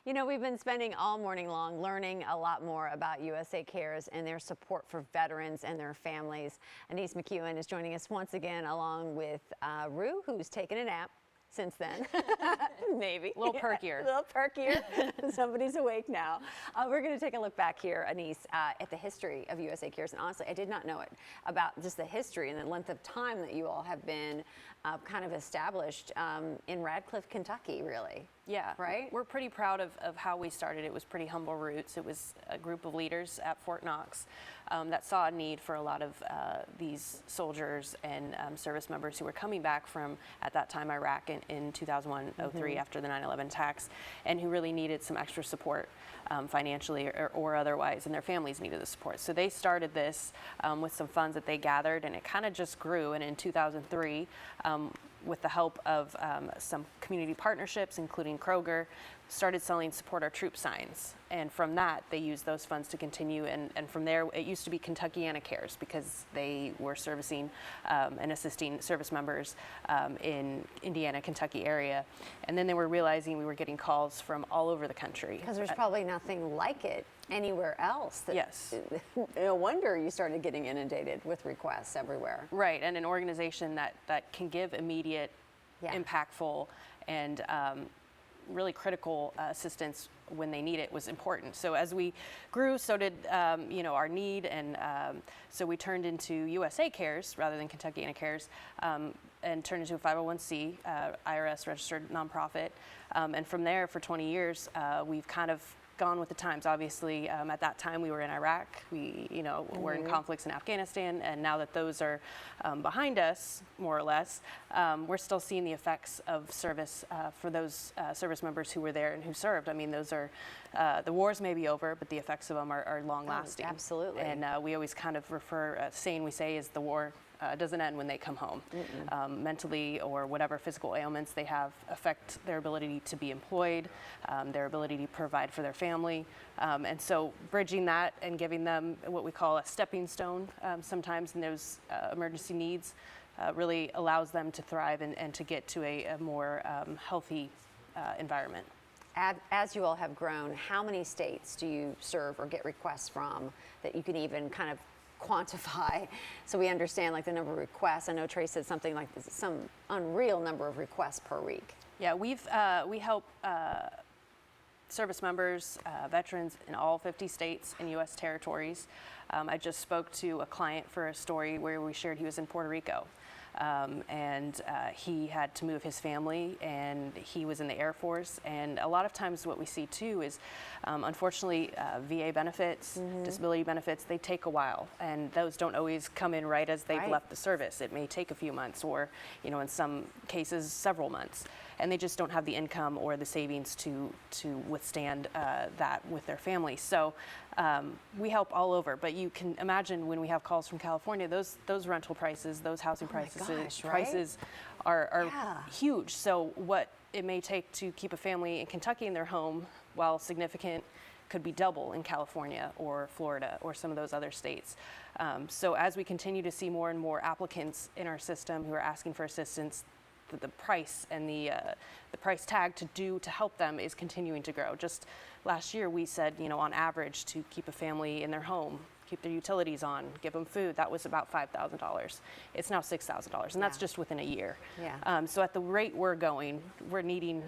You know, we've been spending all morning long learning a lot more about USA Cares and their support for veterans and their families. Anise McEwen is joining us once again, along with Rue, who's taken a nap since then. Maybe. A little perkier. A little perkier. Somebody's awake now. We're going to take a look back here, Anise, at the history of USA Cares. And honestly, I did not know it about just the history and the length of time that you all have been kind of established in Radcliff, Kentucky, really. Yeah, right? We're pretty proud of how we started. It was pretty humble roots. It was a group of leaders at Fort Knox that saw a need for a lot of these soldiers and service members who were coming back from, at that time, Iraq in 2001-03 after the 9/11 attacks, and who really needed some extra support financially or otherwise, and their families needed the support. So they started this with some funds that they gathered, and it kind of just grew. And in 2003, with the help of some community partnerships, including Kroger, started selling Support Our Troops signs. And from that, they used those funds to continue. And from there, it used to be Kentuckiana Cares, because they were servicing and assisting service members in Indiana, Kentucky area. And then they were realizing we were getting calls from all over the country. Because there's probably nothing like it anywhere else. Yes. No wonder you started getting inundated with requests everywhere. Right, and an organization that can give immediate, impactful, and really critical assistance when they need it was important. So as we grew, so did our need, and so we turned into USA Cares rather than Kentuckiana Cares, and turned into a 501c IRS registered nonprofit. And from there, for 20 years, we've kind of gone with the times. Obviously, at that time we were in Iraq. We, were in conflicts in Afghanistan, and now that those are behind us, more or less, we're still seeing the effects of service for those service members who were there and who served. I mean, those are the wars may be over, but the effects of them are long lasting. Oh, absolutely. And we always kind of refer, saying we say is the war doesn't end when they come home. Mentally or whatever physical ailments they have affect their ability to be employed, their ability to provide for their family. And so bridging that and giving them what we call a stepping stone sometimes in those emergency needs really allows them to thrive and to get to a more healthy environment. As you all have grown, how many states do you serve or get requests from that you can even kind of quantify, so we understand like the number of requests? I know Trey said something like this, some unreal number of requests per week. Yeah, we help service members, veterans in all 50 states and U.S. territories. I just spoke to a client for a story where we shared he was in Puerto Rico. And he had to move his family, and he was in the Air Force. And a lot of times what we see too is, unfortunately, VA benefits, disability benefits, they take a while, and those don't always come in right as they've left the service. It may take a few months, or in some cases several months, and they just don't have the income or the savings to withstand that with their family. So we help all over, but you can imagine when we have calls from California, those rental prices, those housing prices are huge. So what it may take to keep a family in Kentucky in their home, while significant, could be double in California or Florida or some of those other states. So as we continue to see more and more applicants in our system who are asking for assistance, the price and the price tag to help them is continuing to grow. Just last year we said, on average, to keep a family in their home, keep their utilities on, give them food, that was about $5,000. It's now $6,000, and that's just within a year. Yeah. So at the rate we're going, we're needing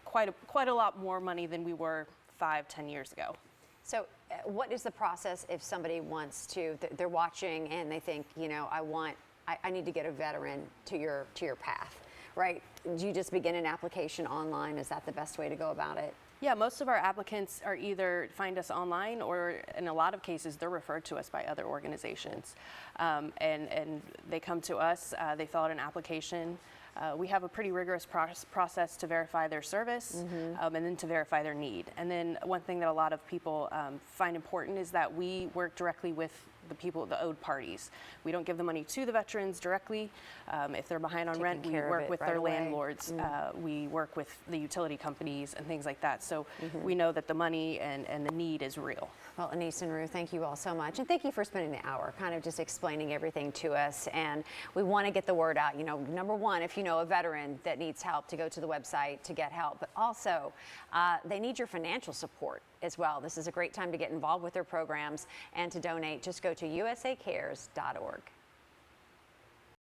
quite a lot more money than we were 5-10 years ago. So what is the process if somebody wants to, they're watching and they think, I need to get a veteran to your path, right? Do you just begin an application online? Is that the best way to go about it? Yeah, most of our applicants are either find us online, or in a lot of cases they're referred to us by other organizations, and they come to us. They fill out an application. We have a pretty rigorous process to verify their service, and then to verify their need. And then one thing that a lot of people find important is that we work directly with the people, the owed parties. We don't give the money to the veterans directly. If they're behind on rent, we care of work it with right their away. landlords. We work with the utility companies and things like that. So we know that the money and the need is real. Well, Anise and Ruth, thank you all so much. And thank you for spending the hour kind of just explaining everything to us. And we want to get the word out. You know, number one, if you know a veteran that needs help, to go to the website to get help. But also, they need your financial support as well. This is a great time to get involved with their programs and to donate. Just go to usacares.org.